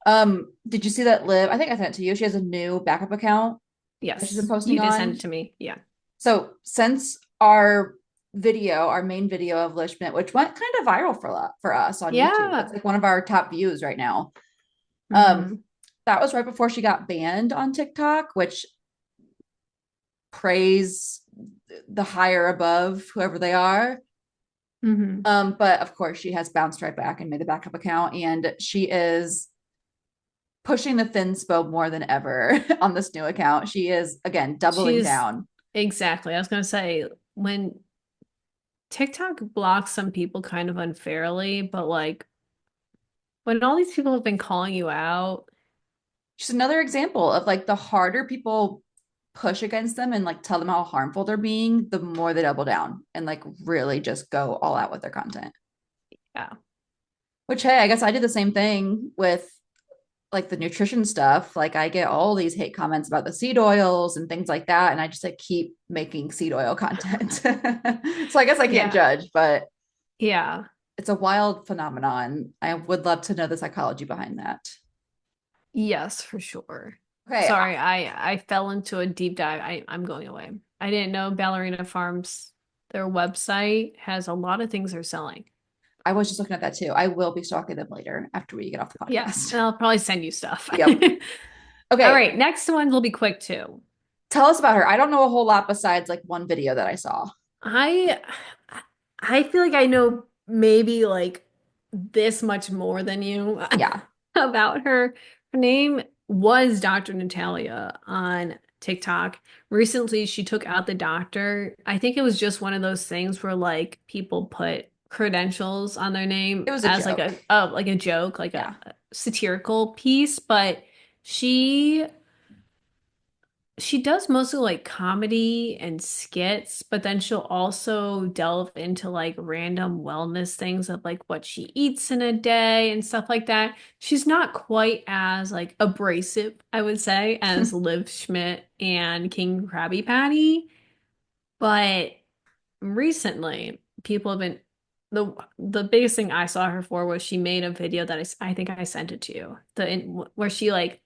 Did you see that Liv? I think I sent it to you. She has a new backup account that she's been Yes. posting You did send on. it to me. Yeah. So since our main video of Lishman, which went kind of viral for us on YouTube, it's Yeah. like one of our top views right now. Um, Hmm. that was right before she got banned on TikTok, which praise the higher above whoever they are. Hmm. But of course, she has bounced right back and made the backup account, and she is pushing the thinspo more than ever on this new account. She is again doubling She's down. exactly. I was gonna say when TikTok blocks some people kind of unfairly, but like when all these people have been calling you out, She's another example of like the harder people push against them and like tell them how harmful they're being, the more they double down and like really just go all out with their content. yeah. Which, hey, I guess I did the same thing with like the nutrition stuff. Like I get all these hate comments about the seed oils and things like that. And I just like keep making seed oil content. So I guess I can't Yeah. judge, but Yeah. it's a wild phenomenon. I would love to know the psychology behind that. Yes, for sure. Okay. Sorry, I fell into a deep dive. I'm going away. I didn't know Ballerina Farms, their website has a lot of things they're selling. I was just looking at that too. I will be stalking them later after we get off the Yeah, podcast. and I'll probably send you stuff. Yep. All Okay. right, next one will be quick too. Tell us about her. I don't know a whole lot besides like one video that I saw. I I feel like I know maybe like this much more than you Yeah. about her. Her name was Dr. Natalia on TikTok. Recently, she took out the doctor. I think it was just one of those things where like people put credentials on their name It was a as joke. like a joke, like Yeah. a satirical piece, but she she does mostly like comedy and skits, but then she'll also delve into like random wellness things of like what she eats in a day and stuff like that. She's not quite as like abrasive, I would say, as Liv Schmidt and King Krabby Patty, but recently people have been the biggest thing I saw her for was she made a video that I think I sent it to you, where she like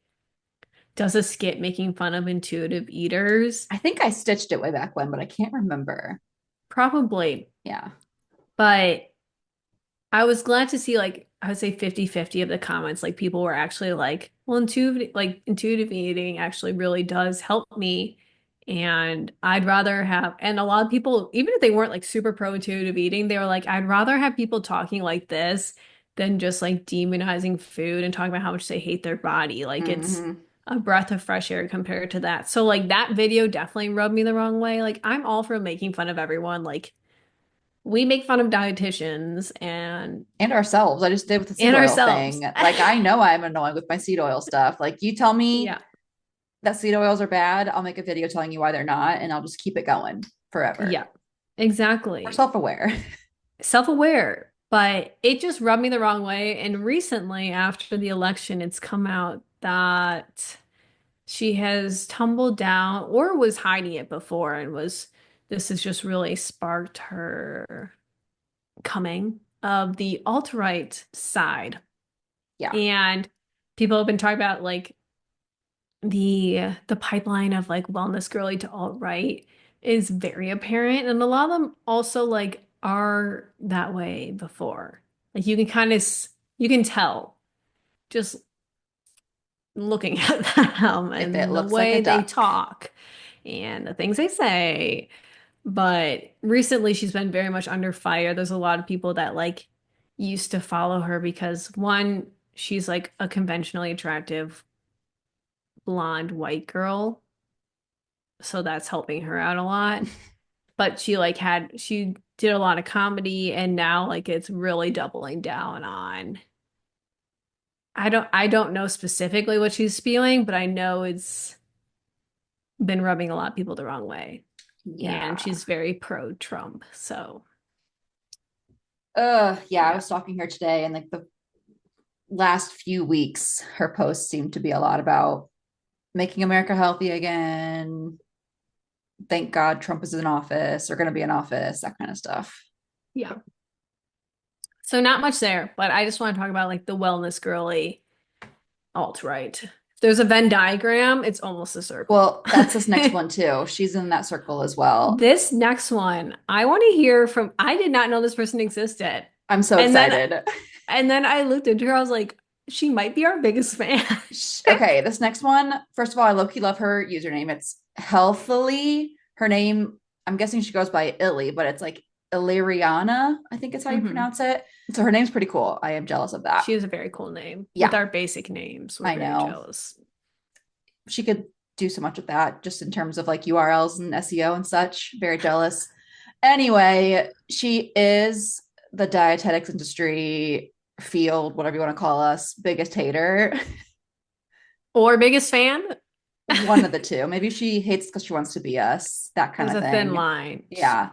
does a skit making fun of intuitive eaters. I think I stitched it way back when, but I can't remember. Probably, Yeah. but I was glad to see like I would say 50-50 of the comments like people were actually well intuitive eating actually really does help me and I'd rather have and a lot of people even if they weren't like super pro intuitive eating they were like I'd rather have people talking like this than just like demonizing food and talking about how much they hate their body like it's Hmm. a breath of fresh air compared to that. So like that video definitely rubbed me the wrong way. Like I'm all for making fun of everyone like we make fun of dietitians And ourselves. I just did with the seed and oil ourselves. thing. Like, I know I'm annoying with my seed oil stuff. Like, you tell me Yeah. that seed oils are bad, I'll make a video telling you why they're not, and I'll just keep it going forever. Yeah. We're Exactly. self aware. Self-aware, but it just rubbed me the wrong way. And recently, after the election, it's come out that she has tumbled down or was hiding it before and was this has just really sparked her coming of the alt-right side. Yeah. And people have been talking about like the pipeline of like wellness girly to alt-right is very apparent and a lot of them also like are that way before like you can kind of you can tell just looking at them If it and the looks like a way they duck. talk and the things they say but recently she's been very much under fire. There's a lot of people that like used to follow her because one she's like a conventionally attractive blonde white girl so that's helping her out a lot. But she did a lot of comedy and now like it's really doubling down on I don't know specifically what she's spewing, but I know it's been rubbing a lot of people the wrong way. And Yeah. she's very pro Trump. So Yeah, I yeah. was stalking her today, and like the last few weeks, her posts seem to be a lot about making America healthy again. Thank God Trump is in office or going to be in office, that kind of stuff. Yeah. So not much there, but I just want to talk about like the wellness girly alt-right. If there's a Venn diagram, it's almost a circle. Well, that's this next one too. She's in that circle as well. This next one, I want to hear from, I did not know this person existed. I'm so And then excited. and then I looked into her, I was like, she might be our biggest fan. Okay, this next one, first of all, I low key love her username. It's healthily. Her name, I'm guessing she goes by Illy, but it's like Illyriana, I think is how you Hmm. pronounce it. So her name's pretty cool. I am jealous of that. She has a very cool name. With Yeah, our basic names, we're I very know. jealous. She could do so much with that just in terms of like URLs and SEO and such. Very jealous. Anyway, she is the dietetics industry field, whatever you want to call us, biggest hater. Or biggest fan? One of the two. Maybe she hates because she wants to be us, that kind There's of a thin thing. line. Yeah.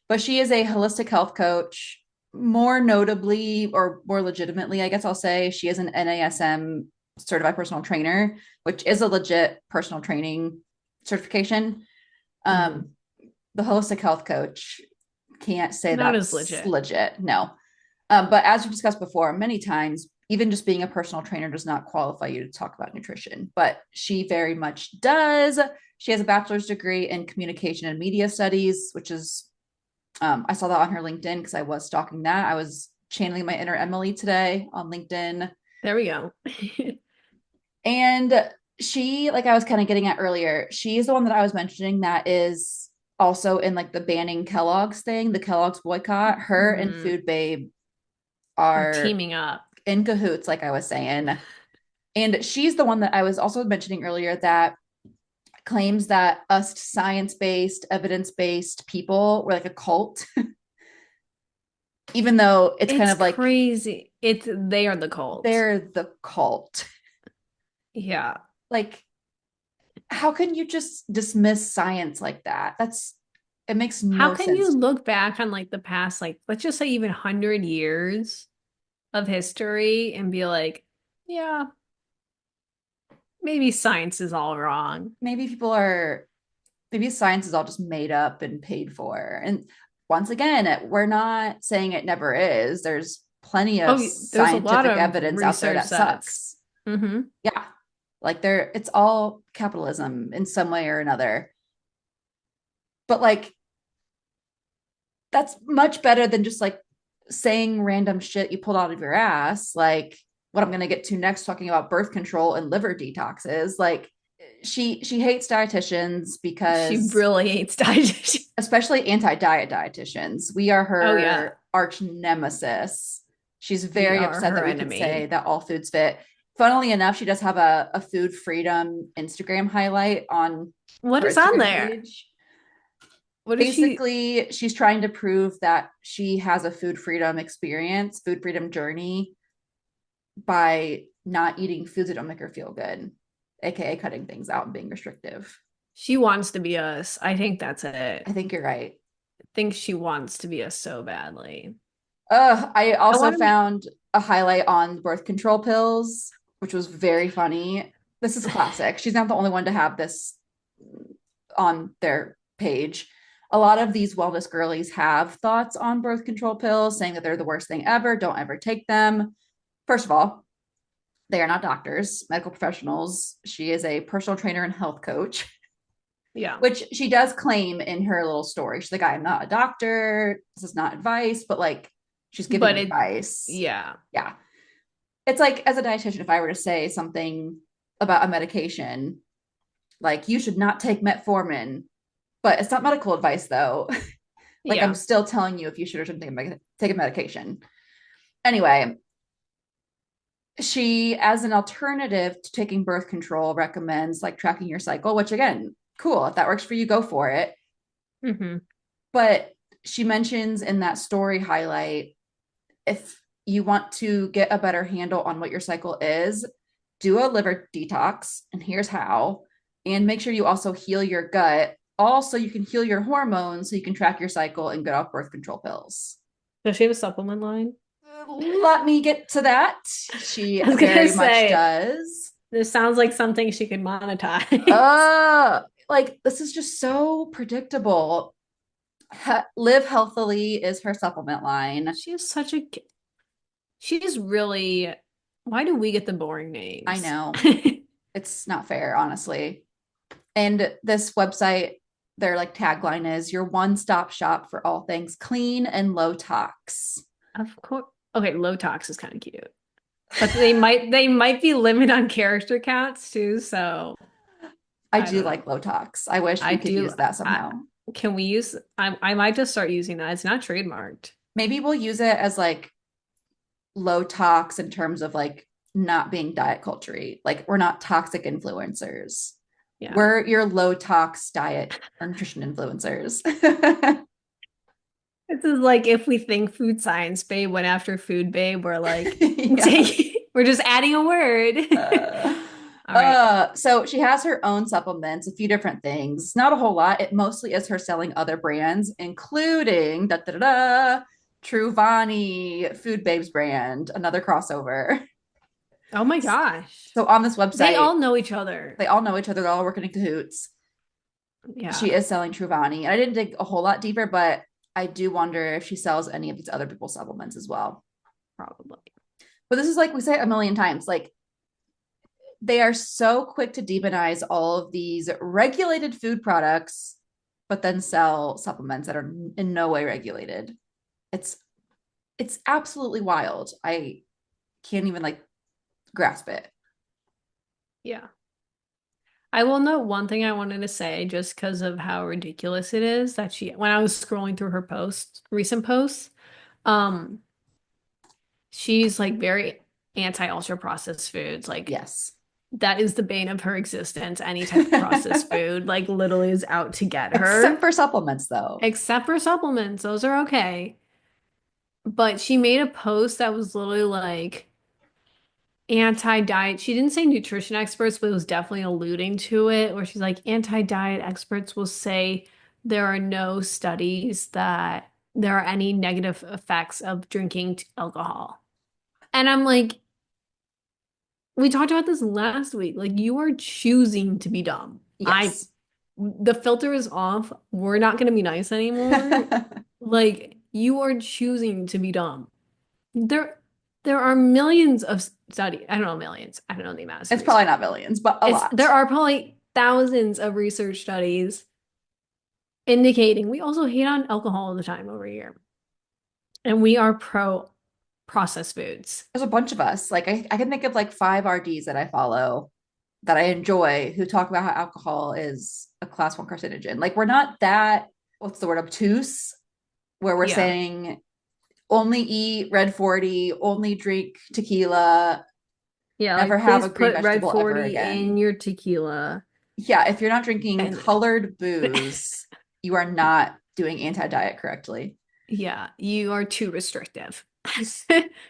But she is a holistic health coach. More notably, or more legitimately, I guess I'll say, she is an NASM certified personal trainer, which is a legit personal training certification. Mhm. Um, the holistic health coach can't say Not as that's legit. legit. No. But as we discussed before, many times, even just being a personal trainer does not qualify you to talk about nutrition, but she very much does. She has a bachelor's degree in communication and media studies, which is, I saw that on her LinkedIn because I was stalking that. I was channeling my inner Emily today on LinkedIn. There we go. And she, like I was kind of getting at earlier, she is the one that I was mentioning that is also in like the banning Kellogg's thing, the Kellogg's boycott. Her and Mhm. Food Babe They're are teaming up. in cahoots, like I was saying. And she's the one that I was also mentioning earlier that claims that us science based, evidence based people were like a cult. even though it's kind It's of like crazy. They are the cult. they're the cult. Yeah. Like, how can you just dismiss science like that? It makes How no can you sense. look back on like the past, like let's just say even 100 years of history and be like, yeah, maybe science is all wrong. Maybe maybe science is all just made up and paid for. And once again, we're not saying it never is. There's plenty of There's a lot scientific of evidence out there research that that's sucks. hmm Yeah. Like it's all capitalism in some way or another. But like that's much better than just like saying random shit you pulled out of your ass. Like what I'm going to get to next, talking about birth control and liver detoxes. Like she hates dietitians she because, really hates digestion. especially anti-diet dietitians, we are Oh yeah, her arch nemesis. She's we very are upset her that we can say enemy. that all foods fit. Funnily enough, she does have a food freedom Instagram highlight on What her is on Instagram there? page. What is she? Basically, she's trying to prove that she has a food freedom experience, food freedom journey by not eating foods that don't make her feel good, aka cutting things out and being restrictive. She wants to be us. I think that's it. I think you're right. I think she wants to be us so badly. I I also want to be. found a highlight on birth control pills, which was very funny. This is classic. She's not the only one to have this on their page. A lot of these wellness girlies have thoughts on birth control pills, saying that they're the worst thing ever. Don't ever take them. First of all, they are not doctors, medical professionals. She is a personal trainer and health coach, Yeah, which she does claim in her little story. She's like, I'm not a doctor. This is not advice, but like she's giving but advice. yeah, Yeah. It's like, as a dietitian, if I were to say something about a medication, like you should not take metformin, but it's not medical advice though. Like I'm yeah. still telling you if you should or shouldn't take a medication. Anyway, she, as an alternative to taking birth control, recommends like tracking your cycle, which again, cool. If that works for you, go for it. hmm But she mentions in that story highlight, if you want to get a better handle on what your cycle is, do a liver detox. And here's how. And make sure you also heal your gut. Also, you can heal your hormones so you can track your cycle and get off birth control pills. Does she have a supplement line? Let me get to that. She I was gonna very much say, does. this sounds like something she could monetize. Like this is just so predictable. Live healthily is her supplement line. She is such a, she's really, why do we get the boring I names? know it's not fair, honestly. And this website, their like tagline is your one-stop shop for all things clean and low tox. Of course. Okay, low tox is kind of cute. But they might be limited on character counts too, so I I do don't know. like low tox. I wish I we could do use that I somehow. can we use I might just start using that. It's not trademarked. Maybe we'll use it as like low tox in terms of like not being diet culture. Like we're not toxic influencers. Yeah. We're your low tox diet or nutrition influencers. This is like if we think food science babe went after food babe, we're like Yeah. we're just adding a word. Uh, All right. so she has her own supplements, a few different things. Not a whole lot. It mostly is her selling other brands, including da da da, da Truvani, Food Babes brand, another crossover. Oh my gosh. So on this They website, all know each other. they all know each other. They're all working in cahoots. Yeah, She is selling Truvani. And I didn't dig a whole lot deeper, but I do wonder if she sells any of these other people's supplements as well. probably. But this is like we say a million times, like they are so quick to demonize all of these regulated food products, but then sell supplements that are in no way regulated. It's it's absolutely wild. I can't even like grasp it. Yeah. I will note one thing I wanted to say just because of how ridiculous it is that when I was scrolling through her recent posts, um, she's like very anti-ultra processed foods. Like Yes. that is the bane of her existence. Any type of processed food, like literally is out to get Except her, for supplements though. except for supplements. Those are okay. but she made a post that was literally like anti-diet. She didn't say nutrition experts, but it was definitely alluding to it, where she's like, anti-diet experts will say there are no studies that there are any negative effects of drinking alcohol. And I'm like, we talked about this last week. Like, you are choosing to be dumb. Yes. The filter is off. We're not going to be nice anymore. Like, you are choosing to be dumb. There, there are millions of studies. I don't know millions. I don't know the amount of It's studies. probably not millions, but a There lot. are probably thousands of research studies indicating we also hate on alcohol all the time over here. And we are pro processed foods. There's a bunch of us. Like I can think of like five RDs that I follow that I enjoy who talk about how alcohol is a class one carcinogen. Like we're not that, what's the word, obtuse, where we're Yeah. saying only eat red 40, only drink tequila, Yeah, never like have please a green put red vegetable ever 40 in again. your tequila. Yeah, if you're not drinking And colored booze, you are not doing anti-diet correctly. yeah, you are too restrictive.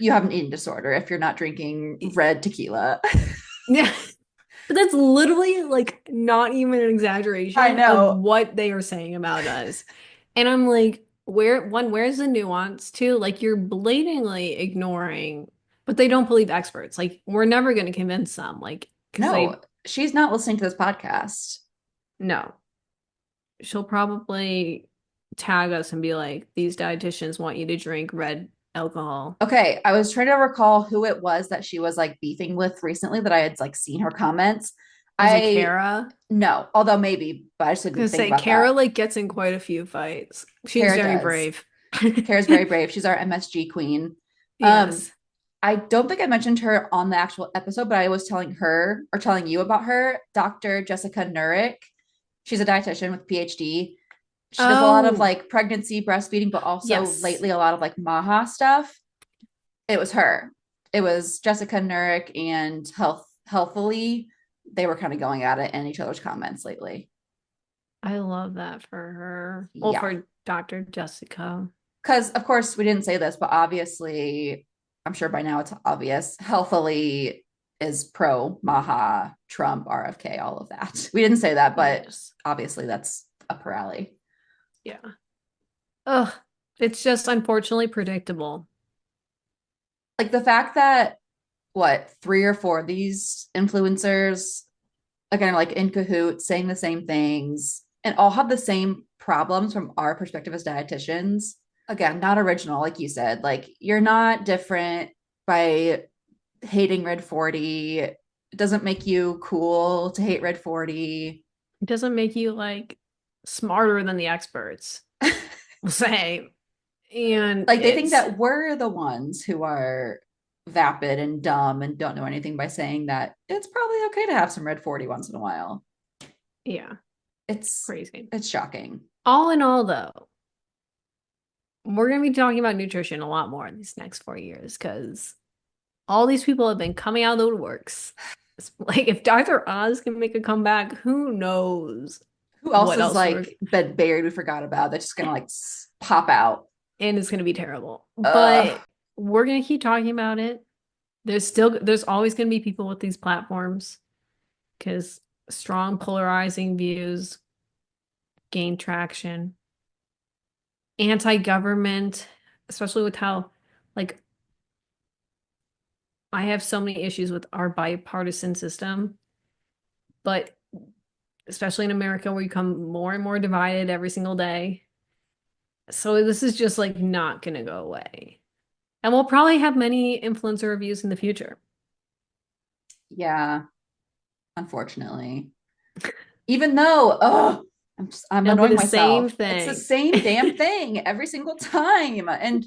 You have an eating disorder if you're not drinking red tequila. Yeah. But that's literally like not even an I exaggeration of know. what they are saying about us. And I'm like, where's the nuance too? Like you're blatantly ignoring, but they don't believe experts. Like we're never going to convince them. Like, because No, she's not listening to this podcast. no, she'll probably tag us and be like, these dietitians want you to drink red alcohol. Okay, I was trying to recall who it was that she was like beefing with recently that I had like seen her comments. Was it I Kara? no, although maybe, but I just didn't Gonna think say about Kara that. like gets in quite a few fights. She's Kara very does. brave. Kara's very brave. She's our MSG queen. Um, Yes. I don't think I mentioned her on the actual episode, but I was telling her or telling you about her, Dr. Jessica Nurick. She's a dietitian with PhD. She does a lot of Oh, like pregnancy, breastfeeding, but also yes. lately a lot of like MAHA stuff. It was her. It was Jessica Nurick and Healthily. They were kind of going at it in each other's comments lately. I love that for her. Well, Yeah. for Dr. Jessica. Because of course we didn't say this, but obviously, I'm sure by now it's obvious. Healthily is pro Maha, Trump, RFK, all of that. We didn't say that, but Yes. obviously that's up her alley. Yeah. Ugh. It's just unfortunately predictable. Like the fact that what three or four of these influencers again like in cahoots saying the same things and all have the same problems from our perspective as dietitians. Again, not original, like you said. Like you're not different by hating red 40. It doesn't make you cool to hate red 40. It doesn't make you like smarter than the experts, we'll say. And Like they think it's, that we're the ones who are vapid and dumb and don't know anything by saying that it's probably okay to have some red 40 once in a while. yeah, It's crazy. it's shocking. All in all, though, we're going to be talking about nutrition a lot more in these next 4 years because all these people have been coming out of the woodworks. It's like if Dr. Oz can make a comeback, who knows Who else what is else we're like been buried we forgot about that's just gonna like pop out? and it's gonna be terrible. uh But we're gonna keep talking about it. There's always gonna be people with these platforms because strong polarizing views gain traction. Anti-government, especially with how like I have so many issues with our bipartisan system, but especially in America where you become more and more divided every single day. So this is just like not gonna go away. And we'll probably have many influencer reviews in the future. yeah, unfortunately. Even though I'm It'll be annoying the same myself. It's the thing. same damn thing every single time. And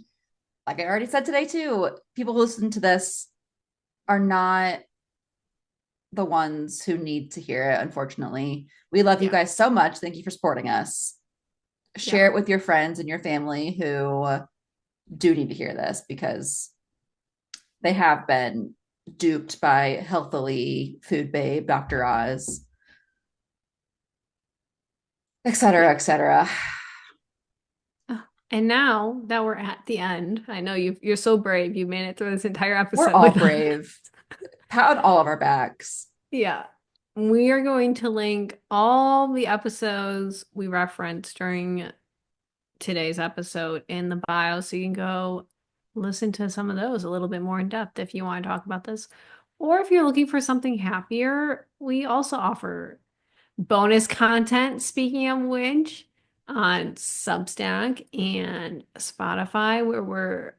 like I already said today too, people who listen to this are not the ones who need to hear it, unfortunately. We love you Yeah, guys so much. Thank you for supporting us. yeah, Share it with your friends and your family who do need to hear this because they have been duped by Healthily, Food Babe, Dr. Oz, et cetera, yeah. et cetera. And now that we're at the end, I know you're so brave. You made it through this entire We're episode all with us. brave. Pat on all of our backs. Yeah. We are going to link all the episodes we referenced during today's episode in the bio so you can go listen to some of those a little bit more in depth if you want to talk about this. Or if you're looking for something happier, we also offer bonus content, speaking of which, on Substack and Spotify, where we're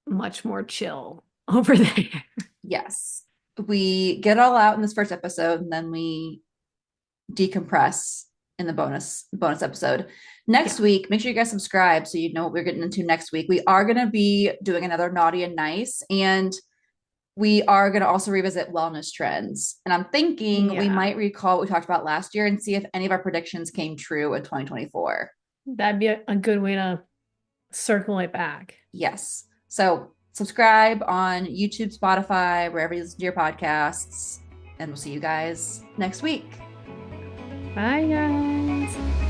much more chill over there. Yes. We get it all out in this first episode and then we decompress in the bonus episode. Next Yeah. week, make sure you guys subscribe so you know what we're getting into next week. We are going to be doing another naughty and nice, and we are going to also revisit wellness trends. And I'm thinking we Yeah. might recall what we talked about last year and see if any of our predictions came true in 2024. That'd be a good way to circle it back. Yes. So subscribe on YouTube, Spotify, wherever you listen to your podcasts, and we'll see you guys next week. Bye, guys.